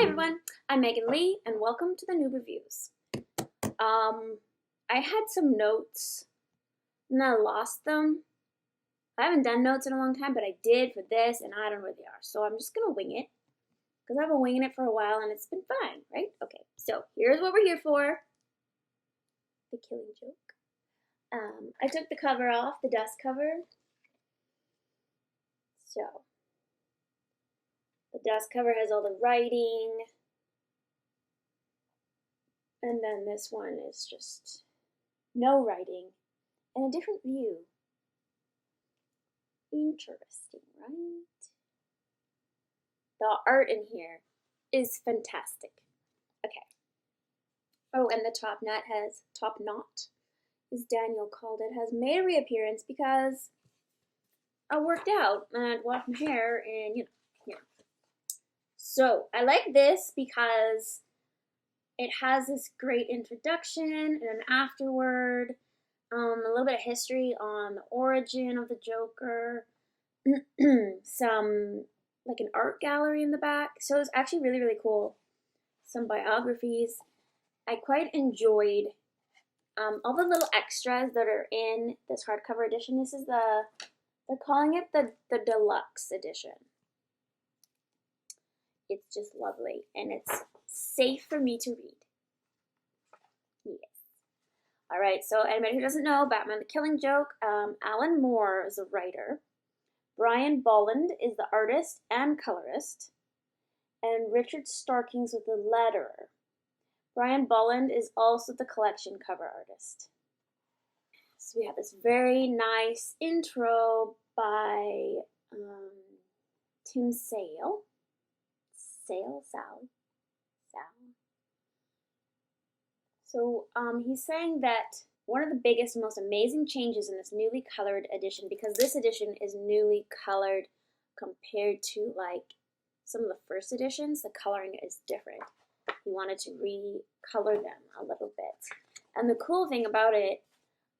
Hey everyone, I'm Megan Lee and welcome to the Noob Reviews. I had some notes and I lost them. I haven't done notes in a long time, but I did for this and I don't know where they are. So I'm just gonna wing it because I've been winging it for a while and it's been fine, right? Okay, so here's what we're here for. The killing joke. I took the cover off, the dust cover. So the dust cover has all the writing. And then this one is just no writing and a different view. Interesting, right? The art in here is fantastic. Okay. Oh, and the top knot, as Daniel called it, has made a reappearance because I worked out and washed my hair and, you know. So I like this because it has this great introduction and an afterword, a little bit of history on the origin of the Joker, some, like an art gallery in the back. So it's actually really, really cool. Some biographies. I quite enjoyed all the little extras that are in this hardcover edition. This is they're calling it the Deluxe Edition. It's just lovely, and it's safe for me to read. Yes. All right, so anybody who doesn't know, Batman the Killing Joke, Alan Moore is the writer. Brian Bolland is the artist and colorist. And Richard Starkings was the letterer. Brian Bolland is also the collection cover artist. So we have this very nice intro by Tim Sale. Sal. So he's saying that one of the biggest and most amazing changes in this newly colored edition, because this edition is newly colored compared to like some of the first editions, the coloring is different. He wanted to recolor them a little bit. And the cool thing about it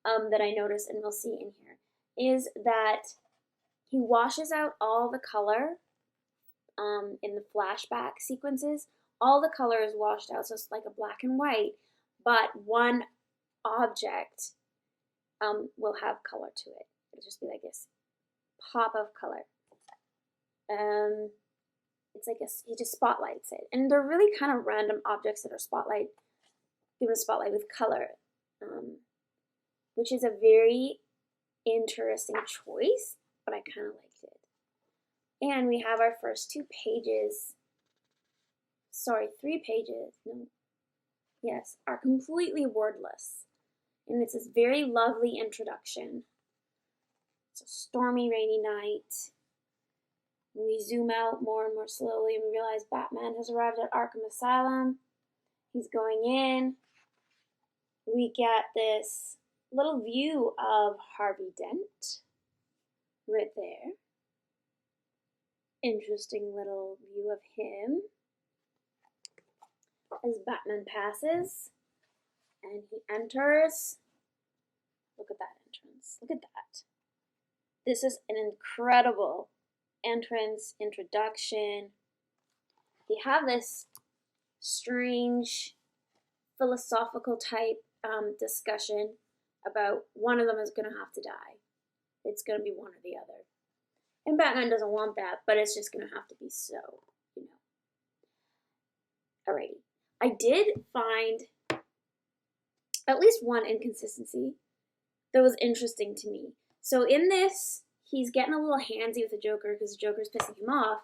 that I noticed, and we'll see in here, is that he washes out all the color in the flashback sequences. All the color is washed out, so it's like a black and white, but one object will have color to it. It'll just be like this pop of color. It's like he just spotlights it. And they're really kind of random objects that are given a spotlight with color, which is a very interesting choice, but I kind of liked it. And we have our first 3 pages, are completely wordless. And it's this very lovely introduction. It's a stormy, rainy night. We zoom out more and more slowly and we realize Batman has arrived at Arkham Asylum. He's going in. We get this little view of Harvey Dent right there. Interesting little view of him as Batman passes and he enters. Look at that entrance. Look at that. This is an incredible entrance, introduction. They have this strange philosophical type discussion about one of them is going to have to die. It's going to be one or the other. And Batman doesn't want that, but it's just going to have to be so, you know. Alrighty. I did find at least one inconsistency that was interesting to me. So in this, he's getting a little handsy with the Joker because the Joker's pissing him off,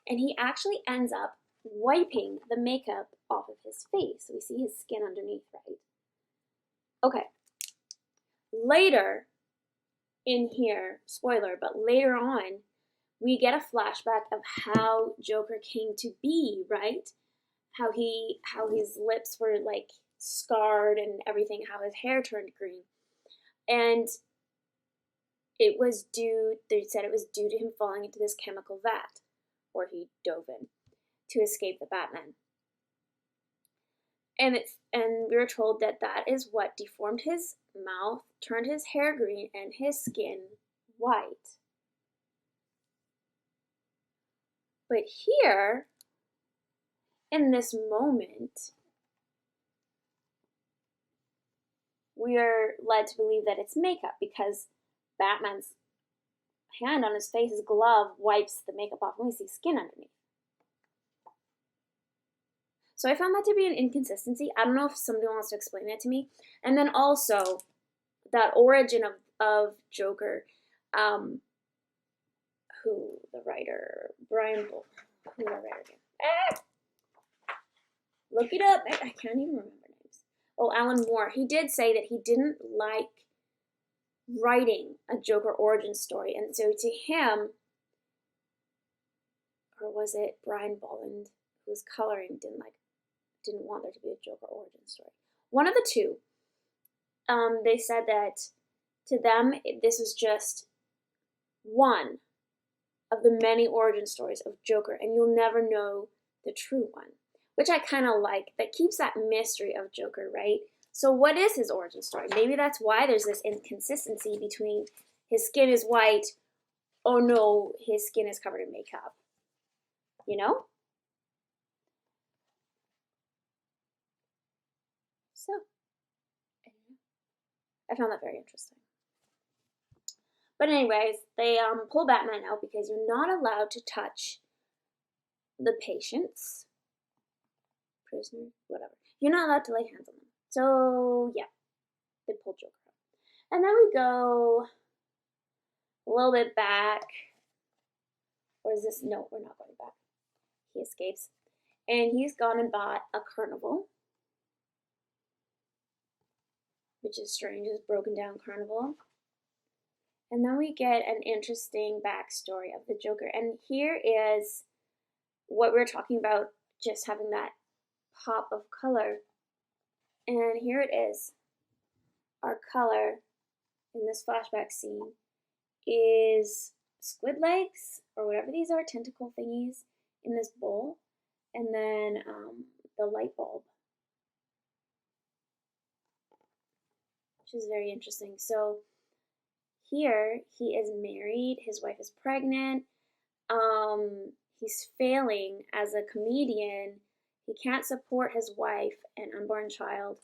and he actually ends up wiping the makeup off of his face. So we see his skin underneath, right? Okay. Later in here, spoiler, but later on, we get a flashback of how Joker came to be, right? How his lips were like scarred and everything, how his hair turned green. And they said it was due to him falling into this chemical vat, or he dove in to escape the Batman. And we were told that is what deformed his mouth, turned his hair green, and his skin white. But here, in this moment, we are led to believe that it's makeup because Batman's hand on his face, his glove, wipes the makeup off and we see skin underneath. So I found that to be an inconsistency. I don't know if somebody wants to explain that to me. And then also, that origin of Joker, who the writer, who the writer again? Look it up. I can't even remember names. Oh, Alan Moore. He did say that he didn't like writing a Joker origin story. And so to him, or was it Brian Bolland, who was coloring, didn't want there to be a Joker origin story. One of the two. They said that to them, this was just one of the many origin stories of Joker, and you'll never know the true one, which I kind of like. That keeps that mystery of Joker, right? So what is his origin story? Maybe that's why there's this inconsistency between his skin is white, oh no, his skin is covered in makeup. You know? So, I found that very interesting. But anyways, they pull Batman out because you're not allowed to touch the patients, prisoners, whatever. You're not allowed to lay hands on them. So yeah, they pull Joker out. And then we go a little bit back. Or is this? No, we're not going back. He escapes. And he's gone and bought a carnival, which is strange, it's broken down carnival. And then we get an interesting backstory of the Joker. And here is what we were talking about, just having that pop of color. And here it is. Our color in this flashback scene is squid legs, or whatever these are, tentacle thingies, in this bowl. And then the light bulb, which is very interesting. So here he is married, his wife is pregnant, he's failing as a comedian, he can't support his wife and unborn child,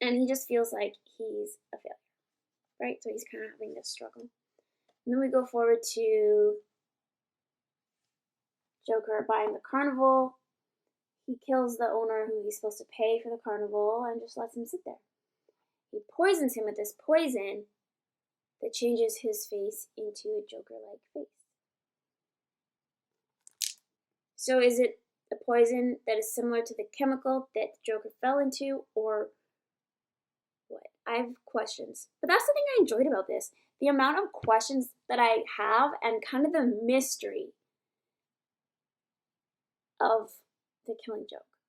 and he just feels like he's a failure, right? So he's kind of having this struggle. And then we go forward to Joker buying the carnival. He kills the owner who he's supposed to pay for the carnival and just lets him sit there. He poisons him with this poison that changes his face into a Joker-like face. So is it a poison that is similar to the chemical that Joker fell into, or what? I have questions. But that's the thing I enjoyed about this. The amount of questions that I have and kind of the mystery of the Killing Joke.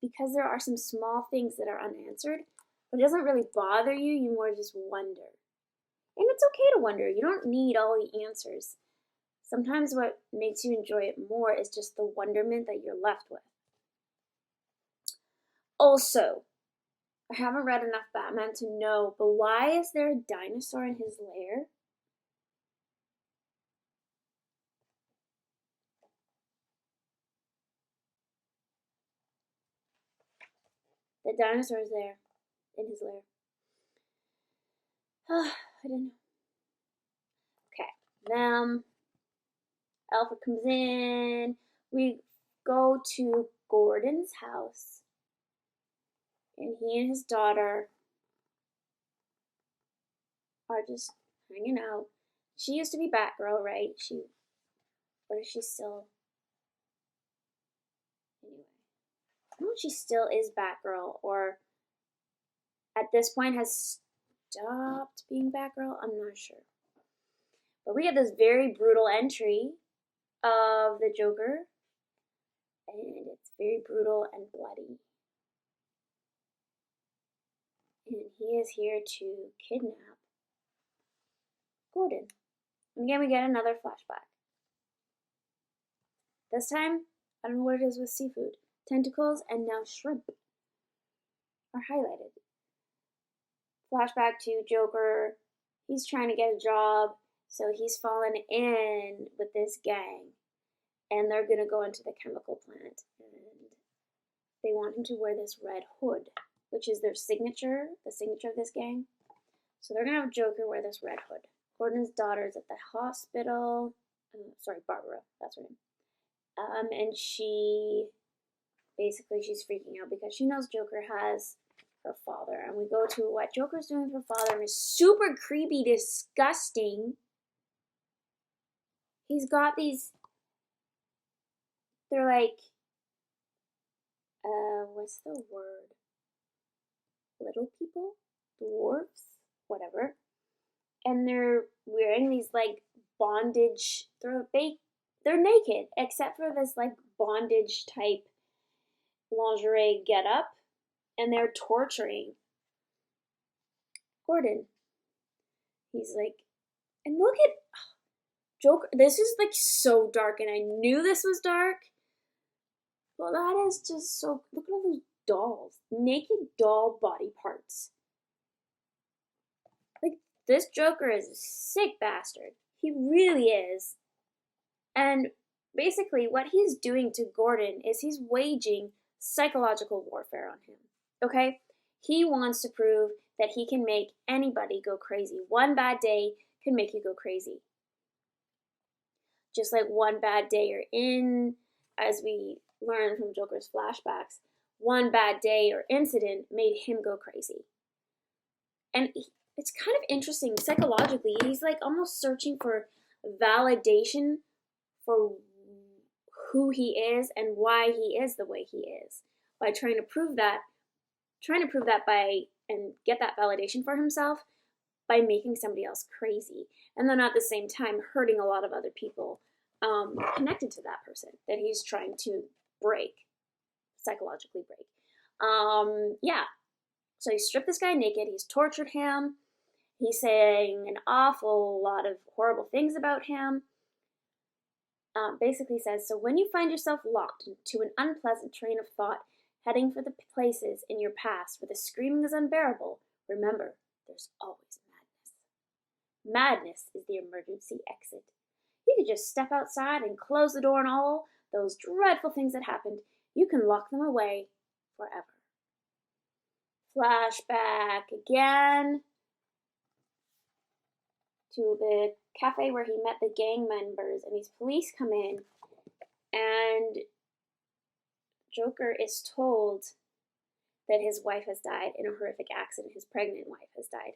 Because there are some small things that are unanswered, but it doesn't really bother you, you more just wonder. And it's okay to wonder. You don't need all the answers. Sometimes what makes you enjoy it more is just the wonderment that you're left with. Also, I haven't read enough Batman to know, but why is there a dinosaur in his lair? The dinosaur is there in his lair. I don't know. Okay, Alfred comes in. We go to Gordon's house. And he and his daughter are just hanging out. She used to be Batgirl, right? Or is she still? Anyway, I don't know if she still is Batgirl, or at this point has stopped being Batgirl. I'm not sure. But we get this very brutal entry of the Joker, and it's very brutal and bloody. And he is here to kidnap Gordon. And again, we get another flashback. This time, I don't know what it is with seafood. Tentacles and now shrimp are highlighted. Flashback to Joker. He's trying to get a job, so he's fallen in with this gang. and they're gonna go into the chemical plant, and they want him to wear this red hood, which is their signature, the signature of this gang. So they're gonna have Joker wear this red hood. Gordon's daughter's at the hospital. Barbara, that's her name. And she's freaking out because she knows Joker has her father. And we go to what Joker's doing with her father is super creepy, disgusting. He's got these, they're like, what's the word? Little people? Dwarves? Whatever. And they're wearing these like bondage, they're naked, except for this like bondage type lingerie getup, and they're torturing Gordon. He's like, and look at Joker. This is like so dark, and I knew this was dark. Well, that is just so. Look at all those dolls, naked doll body parts. Like, this Joker is a sick bastard. He really is. And basically, what he's doing to Gordon is he's waging psychological warfare on him. Okay? He wants to prove that he can make anybody go crazy. One bad day can make you go crazy. Just like one bad day or in, as we learn from Joker's flashbacks, one bad day or incident made him go crazy. And it's kind of interesting psychologically. He's like almost searching for validation for who he is and why he is the way he is, by trying to prove that by and get that validation for himself by making somebody else crazy, and then at the same time hurting a lot of other people connected to that person that he's trying to psychologically break. So he stripped this guy naked, he's tortured him, he's saying an awful lot of horrible things about him. Basically says, so when you find yourself locked into an unpleasant train of thought, heading for the places in your past where the screaming is unbearable, remember, there's always madness. Madness is the emergency exit. You could just step outside and close the door on all those dreadful things that happened. You can lock them away forever. Flashback again to the cafe where he met the gang members, and these police come in, and Joker is told that his wife has died in a horrific accident. His pregnant wife has died.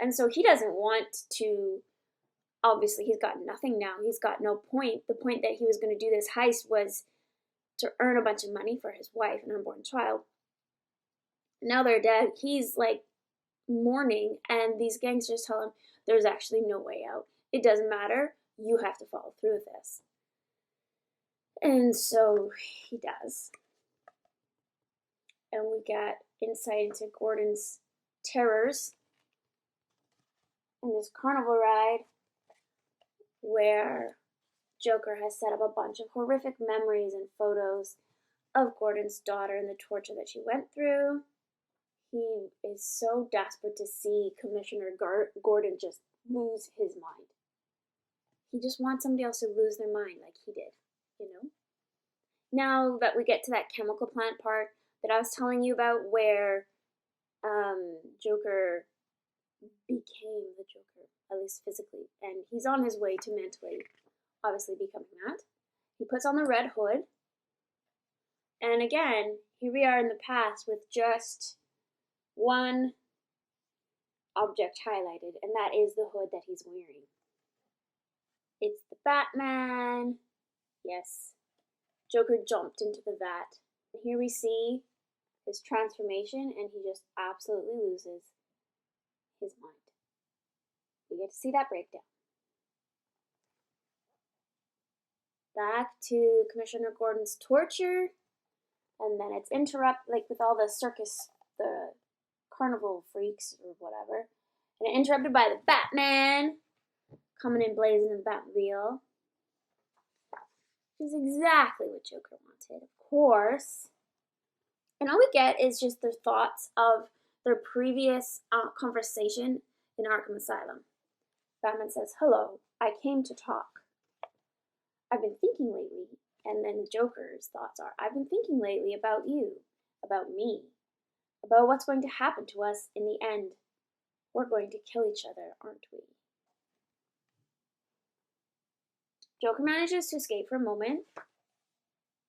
And so he doesn't want to, obviously he's got nothing now. He's got no point. The point that he was going to do this heist was to earn a bunch of money for his wife and unborn child. Now they're dead. He's like mourning, and these gangsters tell him there's actually no way out. It doesn't matter. You have to follow through with this. And so he does. And we get insight into Gordon's terrors in this carnival ride where Joker has set up a bunch of horrific memories and photos of Gordon's daughter and the torture that she went through. He is so desperate to see Commissioner Gordon just lose his mind. He just wants somebody else to lose their mind like he did, you know? Now that we get to that chemical plant part that I was telling you about where Joker became the Joker, at least physically, and he's on his way to mentally, obviously, becoming that. He puts on the red hood, and again, here we are in the past with just one object highlighted, and that is the hood that he's wearing. It's the Batman. Yes, Joker jumped into the vat. And here we see his transformation, and he just absolutely loses his mind. We get to see that breakdown. Back to Commissioner Gordon's torture, and then it's like with all the circus, the carnival freaks or whatever, and interrupted by the Batman coming in blazing in the Batmobile. Which is exactly what Joker wanted, of course. And all we get is just their thoughts of their previous conversation in Arkham Asylum. Batman says, "Hello, I came to talk. I've been thinking lately, and then the Joker's thoughts are, I've been thinking lately about you, about me, about what's going to happen to us in the end. We're going to kill each other, aren't we? Joker manages to escape for a moment.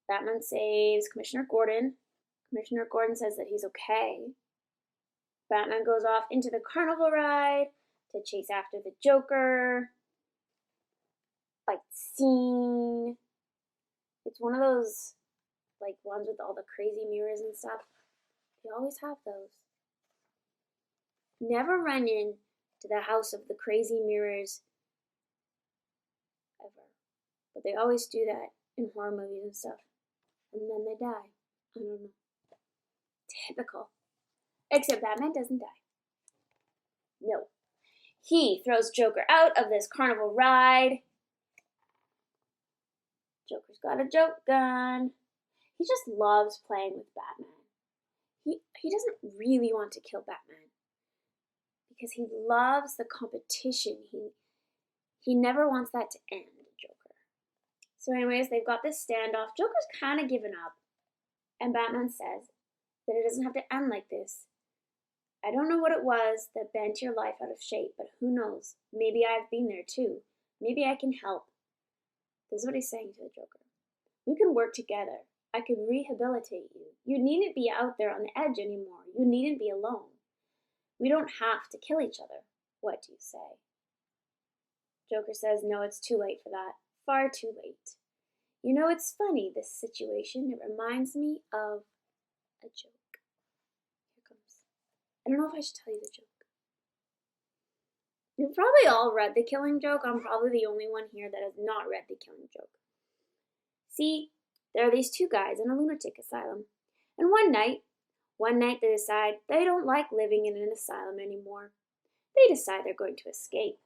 Batman saves Commissioner Gordon. Commissioner Gordon says that he's okay. Batman goes off into the carnival ride to chase after the Joker. Fight scene. It's one of those, like, ones with all the crazy mirrors and stuff. They always have those. Never run in to the house of the crazy mirrors ever. But they always do that in horror movies and stuff. And then they die. I don't know. Typical. Except Batman doesn't die. No. He throws Joker out of this carnival ride. Joker's got a joke gun. He just loves playing with Batman. He doesn't really want to kill Batman because he loves the competition. He never wants that to end, Joker. So anyways, they've got this standoff. Joker's kind of given up. And Batman says that it doesn't have to end like this. I don't know what it was that bent your life out of shape, but who knows? Maybe I've been there too. Maybe I can help. This is what he's saying to the Joker. We can work together. I could rehabilitate you. You needn't be out there on the edge anymore. You needn't be alone. We don't have to kill each other. What do you say? Joker says, no, it's too late for that. Far too late. You know, it's funny, this situation. It reminds me of a joke. Here comes. I don't know if I should tell you the joke. You've probably all read The Killing Joke. I'm probably the only one here that has not read The Killing Joke. See, there are these two guys in a lunatic asylum. And one night they decide they don't like living in an asylum anymore. They decide they're going to escape.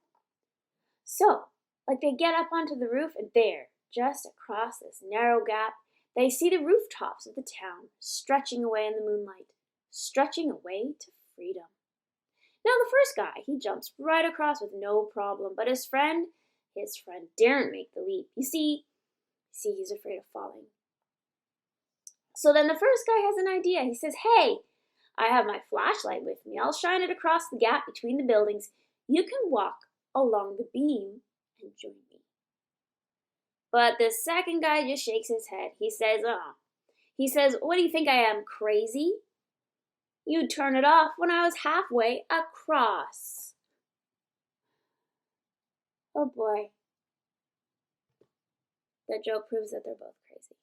So, they get up onto the roof, and there, just across this narrow gap, they see the rooftops of the town stretching away in the moonlight, stretching away to freedom. Now the first guy, he jumps right across with no problem, but his friend daren't make the leap. You see, he's afraid of falling. So then the first guy has an idea. He says, hey, I have my flashlight with me. I'll shine it across the gap between the buildings. You can walk along the beam and join me. But the second guy just shakes his head. He says, what do you think I am, crazy? You turn it off when I was halfway across. Oh boy. That joke proves that they're both crazy.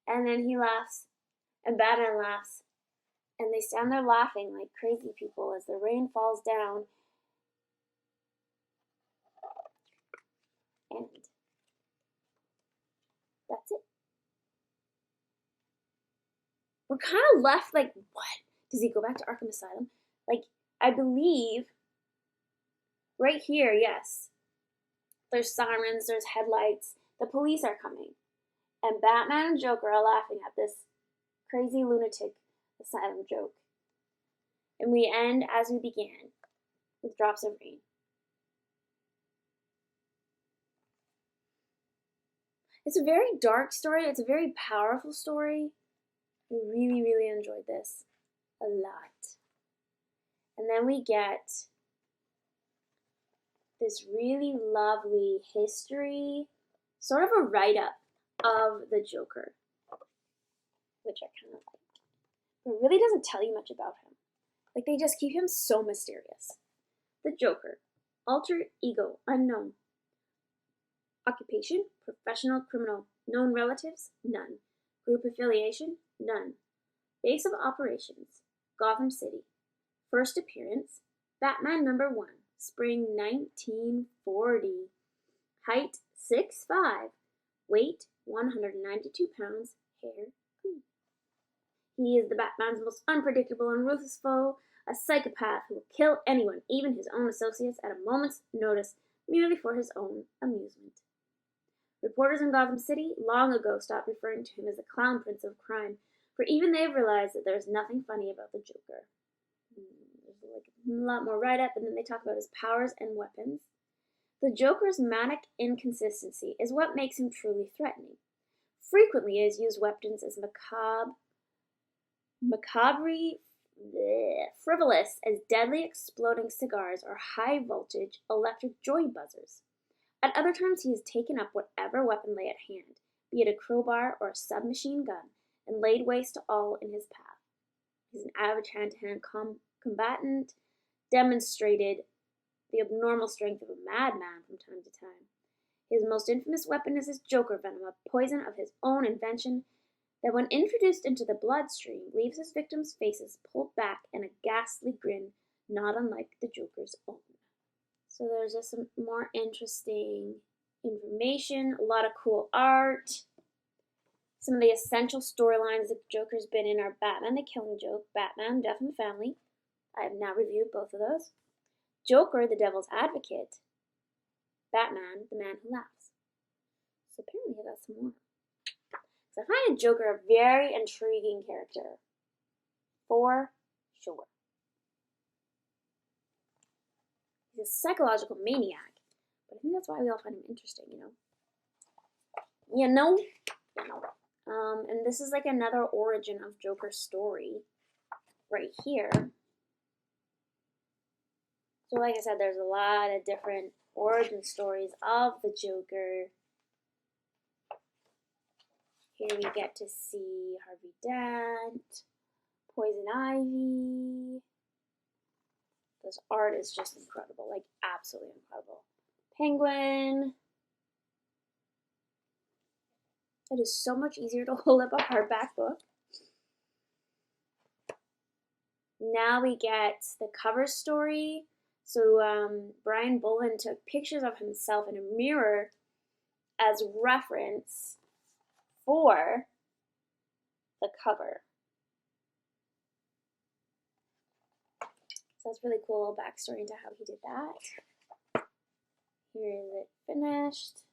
And then he laughs, and Batman laughs, and they stand there laughing like crazy people as the rain falls down. And that's it. We're kind of left like, what? Does he go back to Arkham Asylum? I believe right here, yes. There's sirens, there's headlights. The police are coming. And Batman and Joker are laughing at this crazy lunatic asylum joke. And we end as we began, with drops of rain. It's a very dark story. It's a very powerful story. I really, really enjoyed this a lot. And then we get this really lovely history, sort of a write-up of the Joker, which I kind of like. But it really doesn't tell you much about him. They just keep him so mysterious. The Joker, alter ego, unknown. Occupation, professional criminal. Known relatives, none. Group affiliation, none. Base of operations, Gotham City. First appearance, Batman #1, spring 1940. Height 6'5", weight 192 pounds, hair green. He is the Batman's most unpredictable and ruthless foe, a psychopath who will kill anyone, even his own associates, at a moment's notice, merely for his own amusement. Reporters in Gotham City long ago stopped referring to him as the clown prince of crime, for even they have realized that there's nothing funny about the Joker. There's a lot more write-up, and then they talk about his powers and weapons. The Joker's manic inconsistency is what makes him truly threatening. Frequently, he has used weapons as frivolous as deadly exploding cigars or high-voltage electric joy buzzers. At other times, he has taken up whatever weapon lay at hand, be it a crowbar or a submachine gun, and laid waste to all in his path. He's an average hand-to-hand combatant, demonstrated the abnormal strength of a madman from time to time. His most infamous weapon is his Joker venom, a poison of his own invention that when introduced into the bloodstream leaves his victims' faces pulled back in a ghastly grin not unlike the Joker's own. So there's just some more interesting information, a lot of cool art. Some of the essential storylines that the Joker's been in are Batman the Killing Joke, Batman, Death in the Family. I have now reviewed both of those. Joker, the Devil's Advocate. Batman, the Man Who Laughs. So apparently I got some more. So I find Joker a very intriguing character. For sure. He's a psychological maniac. But I think that's why we all find him interesting, you know? And this is like another origin of Joker's story right here. So like I said, there's a lot of different origin stories of the Joker. Here we get to see Harvey Dent, Poison Ivy. This art is just incredible, like absolutely incredible. Penguin. It is so much easier to hold up a hardback book. Now we get the cover story. So Brian Bolland took pictures of himself in a mirror as reference for the cover. So that's really cool backstory into how he did that. Here is it finished.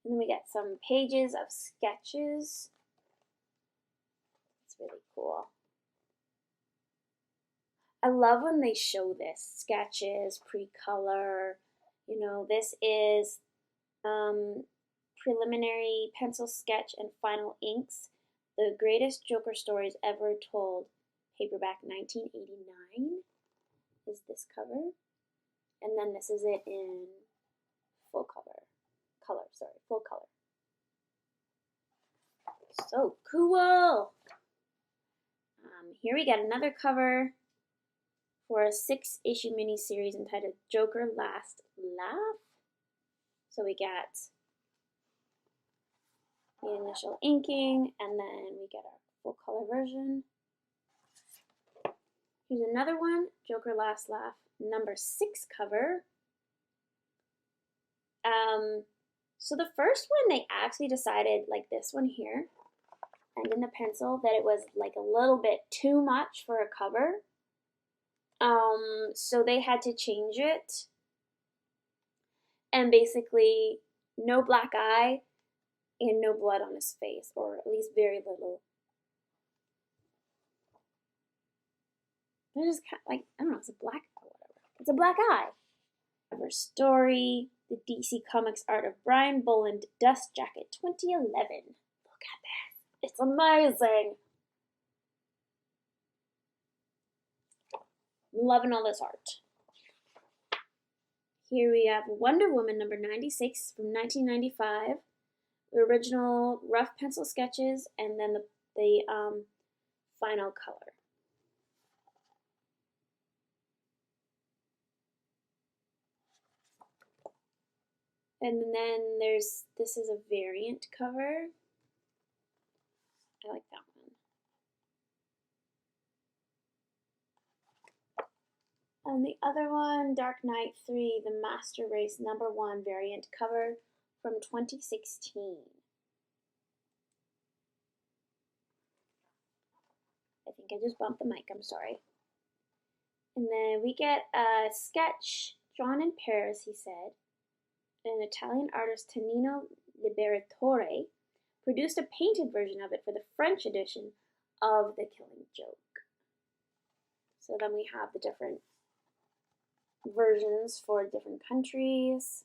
And then we get some pages of sketches. It's really cool. I love when they show this. Sketches, pre-color. You know, this is preliminary pencil sketch and final inks. The Greatest Joker Stories Ever Told. Paperback 1989 is this cover. And then this is it in full color. Full color. So cool! Here we got another cover for a 6-issue miniseries entitled Joker Last Laugh. So we got the initial inking, and then we get our full color version. Here's another one, Joker Last Laugh, number 6 cover. So the first one, they actually decided, like this one here, and in the pencil, that it was like a little bit too much for a cover. So they had to change it. And basically, no black eye and no blood on his face, or at least very little. They're just kind of like, I don't know, it's a black eye or whatever. It's a black eye. Cover story, the DC Comics art of Brian Bolland, Dust Jacket, 2011. Look at this. It's amazing. Loving all this art. Here we have Wonder Woman number 96 from 1995. The original rough pencil sketches, and then the final color. And then this is a variant cover. I like that one. And the other one, Dark Knight 3, The Master Race number 1 variant cover from 2016. I think I just bumped the mic, I'm sorry. And then we get a sketch drawn in Paris, he said. An Italian artist, Tonino Liberatore, produced a painted version of it for the French edition of The Killing Joke. So then we have the different versions for different countries.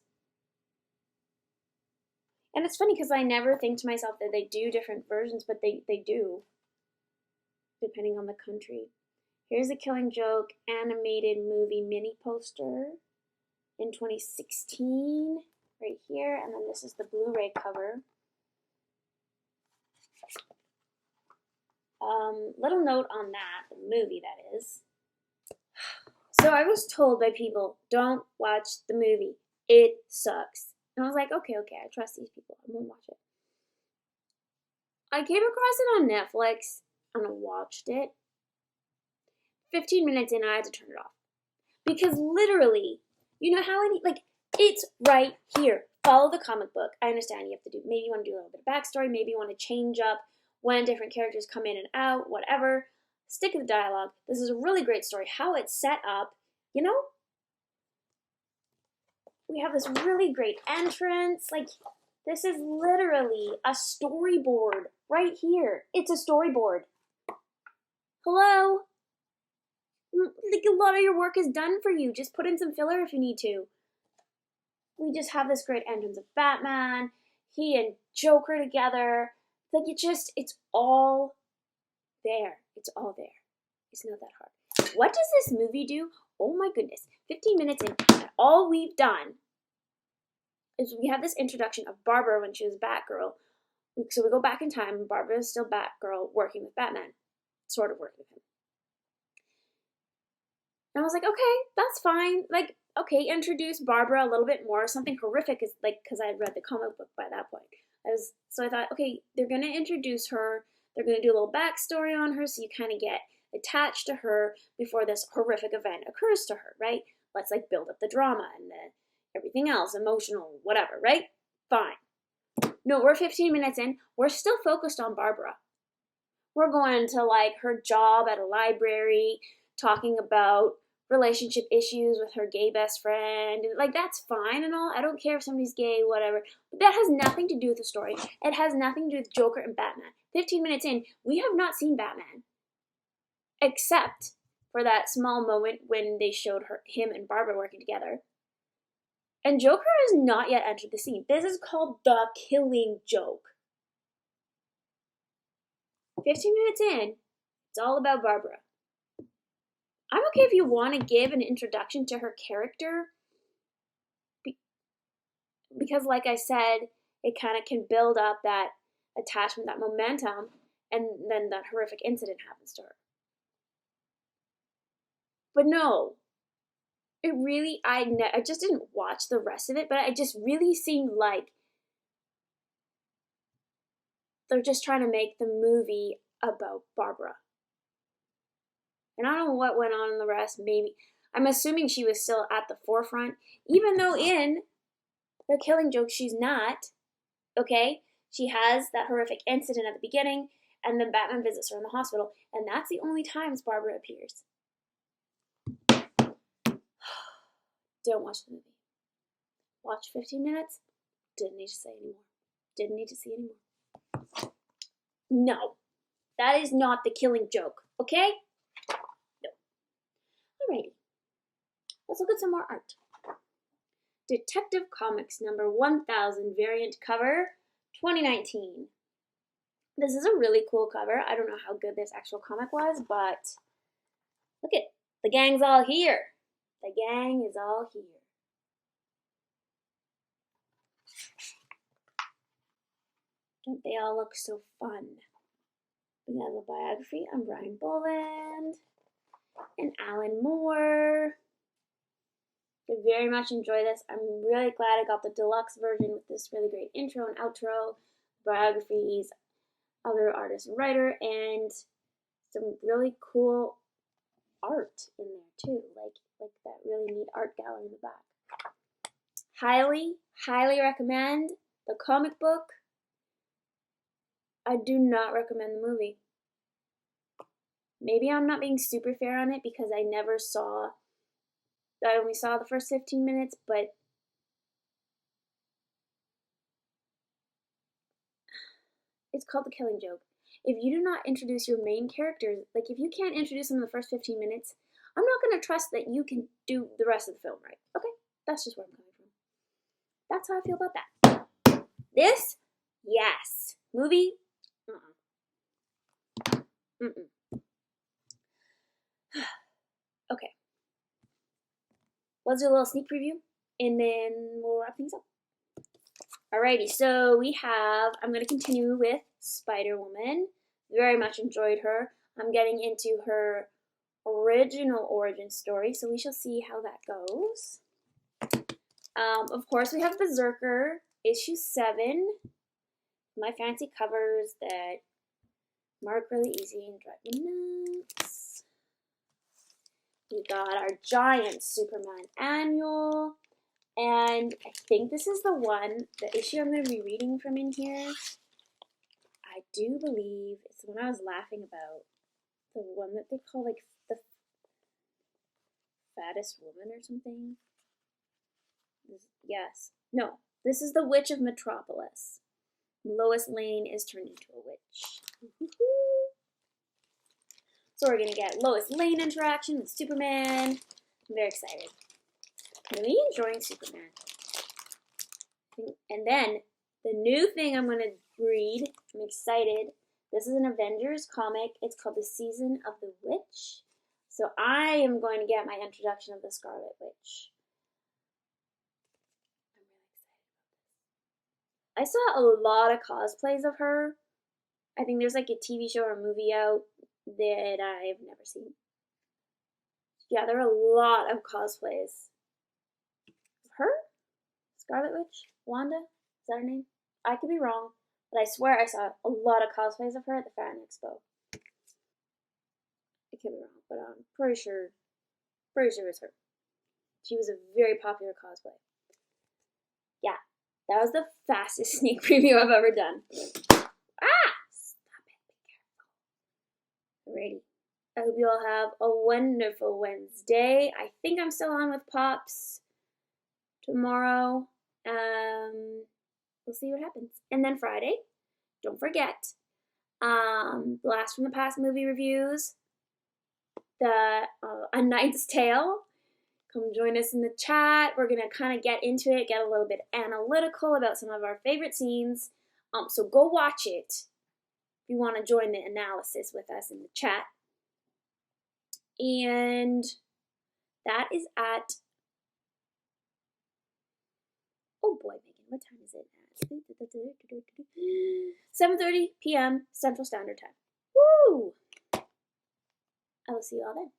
And it's funny because I never think to myself that they do different versions, but they do, depending on the country. Here's a Killing Joke animated movie mini poster in 2016, right here, and then this is the Blu-ray cover. Little note on that, the movie that is. So I was told by people, don't watch the movie. It sucks. And I was like, okay, I trust these people. I won't watch it. I came across it on Netflix and I watched it. 15 minutes in, I had to turn it off. Because literally, you know how it's right here. Follow the comic book. I understand you have to maybe you want to do a little bit of backstory, maybe you want to change up when different characters come in and out, whatever. Stick to the dialogue. This is a really great story. How it's set up, you know? We have this really great entrance. Like, this is literally a storyboard right here. It's a storyboard. Hello? Like, a lot of your work is done for you. Just put in some filler if you need to. We just have this great entrance of Batman. He and Joker together. Like, it's all there. It's all there. It's not that hard. What does this movie do? Oh my goodness. 15 minutes in, and all we've done is we have this introduction of Barbara when she was Batgirl. So we go back in time, and Barbara is still Batgirl working with Batman. Sort of working with him. And I was like, okay, that's fine. Like, okay, introduce Barbara a little bit more. Something horrific is like, because I had read the comic book by that point. So I thought, okay, they're going to introduce her. They're going to do a little backstory on her so you kind of get attached to her before this horrific event occurs to her, right? Let's like build up the drama and everything else, emotional, whatever, right? Fine. No, we're 15 minutes in. We're still focused on Barbara. We're going to like her job at a library, talking about relationship issues with her gay best friend. And like, that's fine and all. I don't care if somebody's gay, whatever. But that has nothing to do with the story. It has nothing to do with Joker and Batman. 15 minutes in, we have not seen Batman. Except for that small moment when they showed him and Barbara working together. And Joker has not yet entered the scene. This is called The Killing Joke. 15 minutes in, it's all about Barbara. I'm okay if you want to give an introduction to her character, because like I said, it kind of can build up that attachment, that momentum, and then that horrific incident happens to her. But no, it really, I just didn't watch the rest of it, but it just really seemed like they're just trying to make the movie about Barbara. And I don't know what went on in the rest. Maybe, I'm assuming she was still at the forefront, even though in The Killing Joke she's not, okay? She has that horrific incident at the beginning, and then Batman visits her in the hospital, and that's the only times Barbara appears. Don't watch the movie. Watch 15 minutes. Didn't need to say anymore. Didn't need to see anymore. No. That is not The Killing Joke, okay? No. Alrighty. Let's look at some more art. Detective Comics number 1000 variant cover 2019. This is a really cool cover. I don't know how good this actual comic was, but look at the gang's all here. The gang is all here. Don't they all look so fun? We have a biography on Brian Boland and Alan Moore. I very much enjoy this. I'm really glad I got the deluxe version with this really great intro and outro, biographies, other artist and writer, and some really cool art in there too, like that really neat art gallery in the back. Highly recommend the comic book. I do not recommend the movie. Maybe I'm not being super fair on it because I only saw the first 15 minutes, but it's called The Killing Joke. If you do not introduce your main characters, like if you can't introduce them in the first 15 minutes, I'm not going to trust that you can do the rest of the film right. Okay, that's just where I'm coming from. That's how I feel about that. This, yes. Movie, Okay. Let's do a little sneak preview, and then we'll wrap things up. Alrighty, so we have, I'm going to continue with Spider-Woman. Very much enjoyed her. I'm getting into her original origin story, so we shall see how that goes. Of course, we have Berserker, issue 7. My fancy covers that mark really easy and drive me nuts. We got our giant Superman annual. And I think this is the issue I'm going to be reading from in here. I do believe it's the one I was laughing about. The one that they call like the fattest woman or something. Yes. No, this is the Witch of Metropolis. Lois Lane is turned into a witch. So we're going to get Lois Lane interaction with Superman. I'm very excited. Really enjoying Superman. And then the new thing I'm going to read, I'm excited. This is an Avengers comic. It's called The Season of the Witch. So I am going to get my introduction of the Scarlet Witch. I'm really excited about this. I saw a lot of cosplays of her. I think there's like a TV show or a movie out that I've never seen. Yeah, there are a lot of cosplays. Her? Scarlet Witch? Wanda? Is that her name? I could be wrong, but I swear I saw a lot of cosplays of her at the Fan Expo. I could be wrong, but I'm pretty sure it was her. She was a very popular cosplay. Yeah, that was the fastest sneak preview I've ever done. Ah! Stop it, be careful. Alrighty. I hope you all have a wonderful Wednesday. I think I'm still on with Pops tomorrow. We'll see what happens. And then Friday, don't forget, Blast from the Past movie reviews, the A Knight's Tale. Come join us in the chat. We're going to kind of get into it, get a little bit analytical about some of our favorite scenes. So go watch it if you want to join the analysis with us in the chat. And that is at, oh boy, Megan, what time is it? 7:30 p.m. Central Standard Time. Woo! I will see you all then.